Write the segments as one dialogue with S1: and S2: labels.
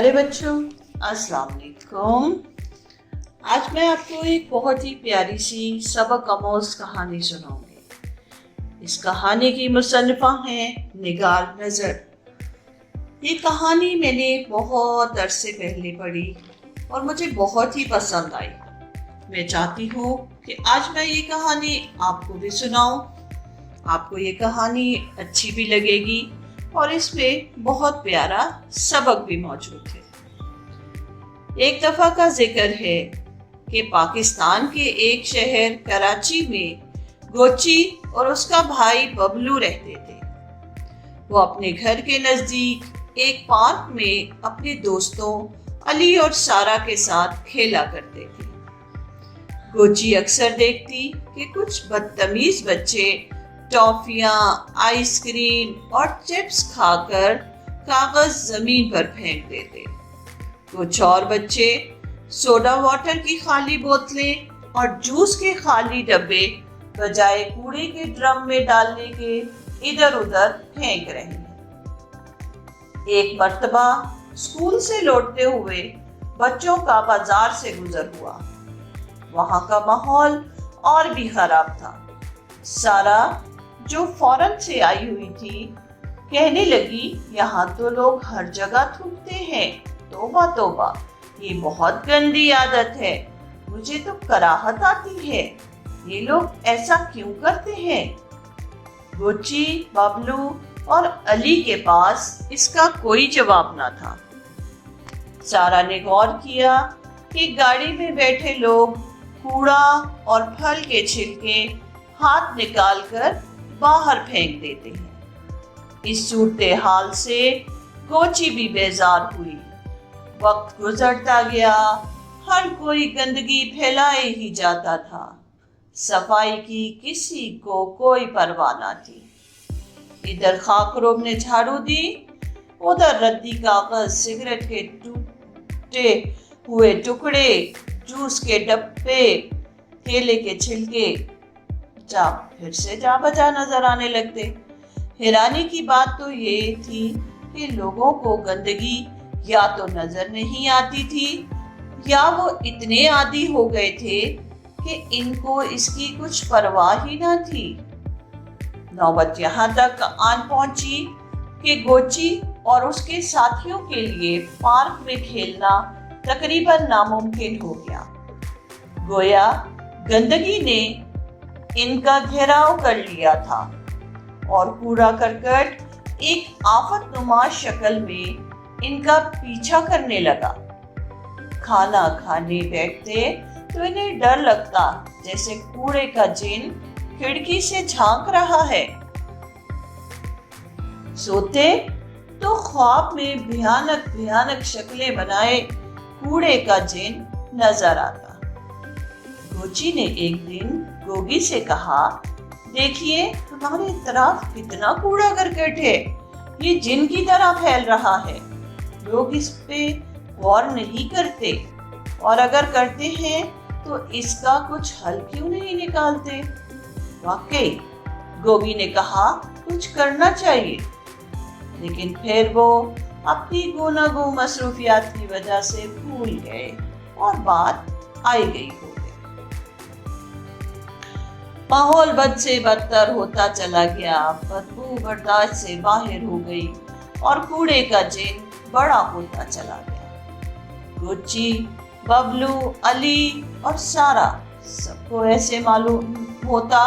S1: پیارے بچوں، السلام علیکم۔ آج میں آپ کو ایک بہت ہی پیاری سی سبق آموز کہانی سناؤں گی۔ اس کہانی کی مصنفہ ہیں نگار نظر۔ یہ کہانی میں نے بہت عرصے پہلے پڑھی اور مجھے بہت ہی پسند آئی۔ میں چاہتی ہوں کہ آج میں یہ کہانی آپ کو بھی سناؤں۔ آپ کو یہ کہانی اچھی بھی لگے گی اور اس میں بہت پیارا سبق بھی موجود ہے۔ ایک دفعہ کا ذکر ہے کہ پاکستان کے ایک شہر کراچی میں گوچی اور اس کا بھائی ببلو رہتے تھے۔ وہ اپنے گھر کے نزدیک ایک پارک میں اپنے دوستوں علی اور سارا کے ساتھ کھیلا کرتے تھے۔ گوچی اکثر دیکھتی کہ کچھ بدتمیز بچے ٹافیاں، آئس کریم اور چپس کھا کر کاغذ زمین پر پھینک دیتے۔ کچھ اور بچے سوڈا واٹر کی خالی بوتلیں اور جوس کے خالی ڈبے بجائے کوڑے کے ڈرم میں ڈالنے کے ادھر ادھر پھینک رہے ہیں۔ ایک مرتبہ اسکول سے لوٹتے ہوئے بچوں کا بازار سے گزر ہوا۔ وہاں کا ماحول اور بھی خراب تھا۔ سارا جو فورن سے آئی ہوئی تھی کہنے لگی، یہاں تو لوگ ہر جگہ تھوکتے ہیں، توبہ توبہ، یہ بہت گندی عادت ہے، مجھے تو کراہت آتی ہے، یہ لوگ ایسا کیوں کرتے ہیں؟ گوچی، ببلو اور علی کے پاس اس کا کوئی جواب نہ تھا۔ سارا نے غور کیا کہ گاڑی میں بیٹھے لوگ کوڑا اور پھل کے چھلکے ہاتھ نکال کر باہر پھینک دیتے ہیں۔ اس صورتحال سے گوچی بھی بیزار ہوئی۔ وقت گزرتا گیا، ہر کوئی گندگی پھیلائے ہی جاتا تھا۔ صفائی کی کسی کو کوئی پرواہ نہ تھی۔ ادھر خاکروب نے جھاڑو دی، ادھر ردی کاغذ، سگریٹ کے ٹوٹے ہوئے ٹکڑے، جوس کے ڈبے، کیلے کے چھلکے پھر سے جا بجا نظر آنے لگتے۔ حیرانی کی بات تو یہ تھی کہ لوگوں کو گندگی یا تو نظر نہیں آتی تھی یا وہ اتنے عادی ہو گئے تھے کہ ان کو اس کی کچھ پرواہ ہی نہ تھی۔ نوبت یہاں تک آن پہنچی کہ گوچی اور اس کے ساتھیوں کے لیے پارک میں کھیلنا تقریباً ناممکن ہو گیا۔ گویا گندگی نے ان کا گھیراؤ کر لیا تھا اور کوڑا کرکٹ ایک آفت نما شکل میں ان کا پیچھا کرنے لگا۔ کھانا کھانے بیٹھتے تو انہیں ڈر لگتا جیسے کوڑے کا جن کھڑکی سے جھانک رہا ہے۔ سوتے تو خواب میں بھیانک شکلیں بنائے کوڑے کا جن نظر آتا۔ گوچی نے ایک دن گوگی سے کہا، دیکھیے ہمارے طرف کتنا کوڑا کرکٹ ہے، یہ جن کی طرح پھیل رہا ہے، لوگ اس پہ غور نہیں کرتے، اور اگر کرتے ہیں تو اس کا کچھ حل کیوں نہیں نکالتے؟ واقعی گوگی نے کہا، کچھ کرنا چاہیے، لیکن پھر وہ اپنی گوناگو مصروفیات کی وجہ سے بھول گئے اور بات آئی گئی ہو گئی۔ ماحول بد سے بدتر ہوتا چلا گیا، بدبو برداشت سے باہر ہو گئی اور کوڑے کا جن بڑا ہوتا چلا گیا۔ گوچی، ببلو، علی اور سارا سب کو ایسے معلوم ہوتا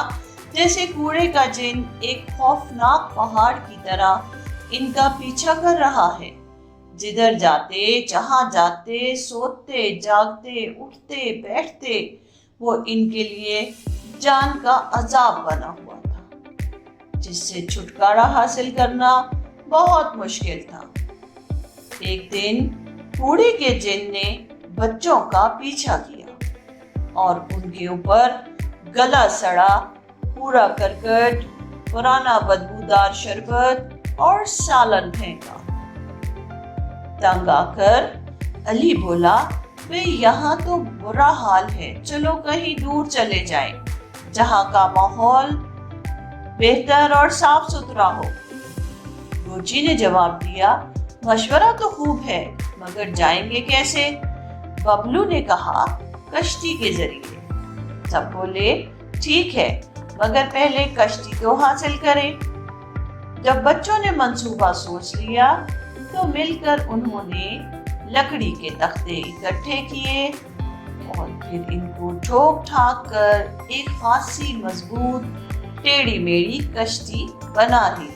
S1: جیسے کوڑے کا جن ایک خوفناک پہاڑ کی طرح ان کا پیچھا کر رہا ہے۔ جدھر جاتے، جہاں جاتے، سوتے، جاگتے، اٹھتے، بیٹھتے، وہ ان کے لیے جان کا عذاب بنا ہوا تھا، جس سے چھٹکارا حاصل کرنا بہت مشکل تھا۔ ایک دن کوڑے کے جن نے بچوں کا پیچھا کیا اور ان کے اوپر گلا سڑا کوڑا کرکٹ، پرانا بدبودار شربت اور سالن پھینکا۔ تنگ آ کر علی بولا، یہاں تو برا حال ہے، چلو کہیں دور چلے جائیں جہاں کا ماحول بہتر اور صاف ستھرا ہو۔ گوچی نے جواب دیا، مشورہ تو خوب ہے مگر جائیں گے کیسے؟ ببلو نے کہا کشتی کے ذریعے۔ سب بولے ٹھیک ہے، مگر پہلے کشتی تو حاصل کریں۔ جب بچوں نے منصوبہ سوچ لیا تو مل کر انہوں نے لکڑی کے تختے اکٹھے کیے اور پھر ان کو ٹھوک ٹھاک کر ایک خاصی مضبوط ٹیڑھی میڑھی کشتی بنا لی۔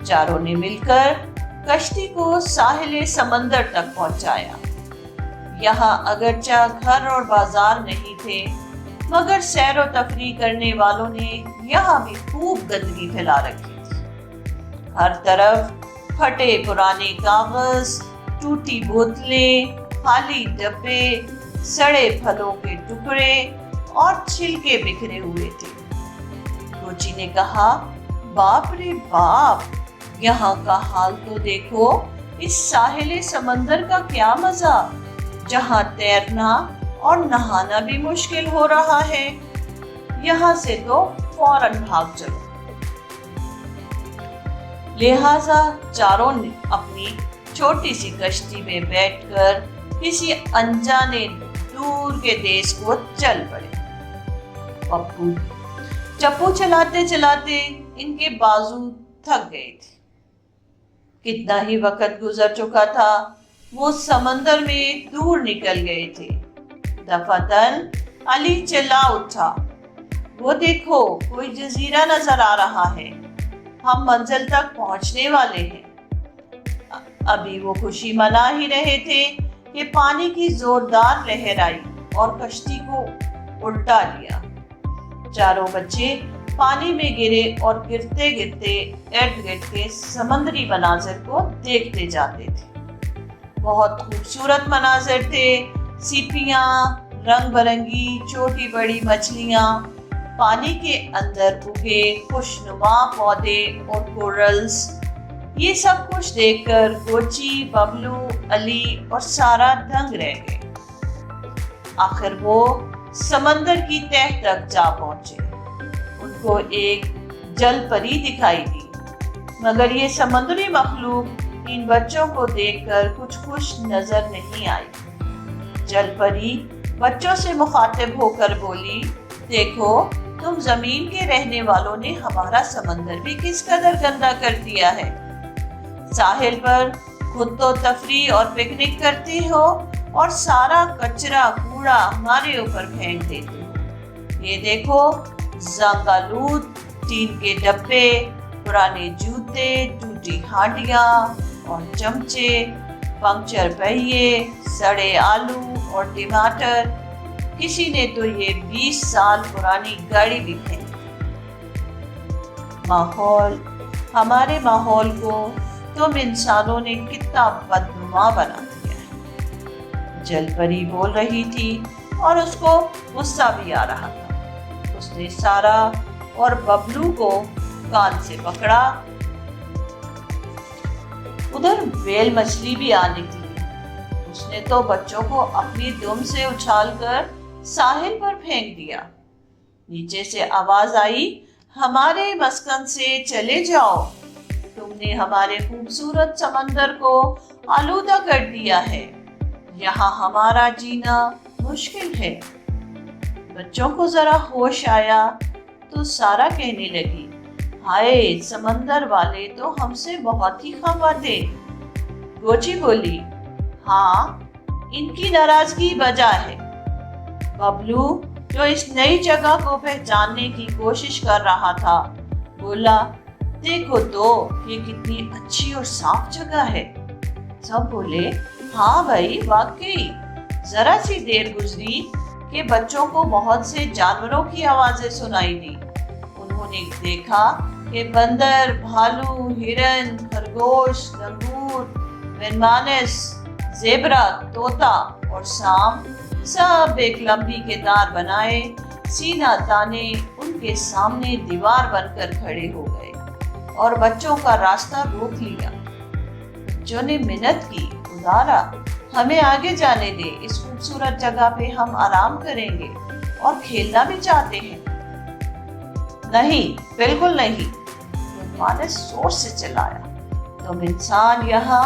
S1: چاروں نے مل کر کشتی کو ساحل سمندر تک پہنچایا۔ یہاں اگرچہ گھر اور بازار نہیں تھے، مگر سیر و تفریح کرنے والوں نے یہاں بھی خوب گندگی پھیلا رکھی تھی۔ ہر طرف پھٹے پرانے کاغذ، ٹوٹی بوتلیں، خالی ڈبے، سڑے پھلوں کے ٹکڑے اور چھلکے بکھرے ہوئے تھے۔ کوچی نے کہا باپ رے باپ، یہاں کا حال تو دیکھو، اس ساحل سمندر کا کیا مزہ، جہاں تیرنا اور نہانا بھی مشکل ہو رہا ہے۔ یہاں سے تو فوراً بھاگ چلو۔ لہٰذا چاروں نے اپنی چھوٹی سی کشتی میں بیٹھ کر کسی انجانے دور کے دیس کو چل پڑے۔ پپو چپو چلاتے چلاتے ان کے بازو تھک گئے تھے۔ کتنا ہی وقت گزر چکا تھا، وہ سمندر میں دور نکل گئے تھے۔ دفعتاً علی چلا اٹھا، وہ دیکھو کوئی جزیرہ نظر آ رہا ہے، ہم منزل تک پہنچنے والے ہیں۔ ابھی وہ خوشی منا ہی رہے تھے کہ پانی کی زوردار لہر آئی اور کشتی کو الٹا لیا۔ چاروں بچے پانی میں گرے اور گرتے گرتے ارد گرد کے سمندری مناظر کو دیکھتے جاتے تھے۔ بہت خوبصورت مناظر تھے، سیپیاں، رنگ برنگی چھوٹی بڑی مچھلیاں، پانی کے اندر اگے خوشنما پودے اور کورلز۔ یہ سب کچھ دیکھ کر کوچی، ببلو، علی اور سارا دنگ رہ گئے۔ آخر وہ سمندر کی تہہ تک جا پہنچے۔ ان کو ایک جل پری دکھائی دی، مگر یہ سمندری مخلوق ان بچوں کو دیکھ کر کچھ خوش نظر نہیں آئی۔ جل پری بچوں سے مخاطب ہو کر بولی، دیکھو تم زمین کے رہنے والوں نے ہمارا سمندر بھی کس قدر گندا کر دیا ہے۔ ساحل پر خود تو تفریح اور پکنک کرتے ہو اور سارا کچرا کوڑا ہمارے اوپر پھینک دیتے ہو۔ یہ دیکھو زنگالود، ٹین کے ڈبے، پرانے جوتے، ٹوٹی ہانڈیاں اور چمچے، پنکچر پہیے، سڑے آلو اور ٹماٹر۔ کسی نے تو یہ 20 سال پرانی گاڑی بھی پھینکی۔ ہمارے ماحول کو تم انسانوں نے کتنا بدنما بنا دیا ہے۔ جل پری بول رہی تھی اور اس کو غصہ بھی آ رہا تھا۔ اس نے سارا اور ببلو کو کان سے پکڑا۔ ادھر ویل مچھلی بھی آ نکلی۔ اس نے تو بچوں کو اپنی دم سے اچھال کر ساحل پر پھینک دیا۔ نیچے سے آواز آئی، ہمارے مسکن سے چلے جاؤ، تم نے ہمارے خوبصورت سمندر کو آلودہ کر دیا ہے، یہاں ہمارا جینا مشکل ہے۔ بچوں کو ذرا ہوش آیا تو سارا کہنے لگی، ہائے سمندر والے تو ہم سے بہت ہی خفا تھے۔ کوچی بولی، ہاں ان کی ناراضگی وجہ ہے۔ ببلو جو اس نئی جگہ کو پہچاننے کی کوشش کر رہا تھا بولا، دیکھو تو یہ کتنی اچھی اور صاف جگہ ہے۔ سب بولے، ہاں بھائی واقعی۔ ذرا سی دیر گزری کہ بچوں کو بہت سے جانوروں کی آوازیں سنائی دی۔ انہوں نے دیکھا کہ بندر، بھالو، ہرن، خرگوش، لنگور، مینمانس، زیبرا، طوطا اور سام سب ایک لمبی قطار بنائے سینہ تانے ان کے سامنے دیوار بن کر کھڑے ہو گئے اور بچوں کا راستہ روک لیا۔ بچوں نے منت کی، خدارا ہمیں آگے جانے دے، اس خوبصورت جگہ پہ ہم آرام کریں گے اور کھیلنا بھی چاہتے ہیں۔ نہیں، بالکل نہیں، مینمانس زور سے چلایا، تم انسان یہاں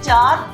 S1: 4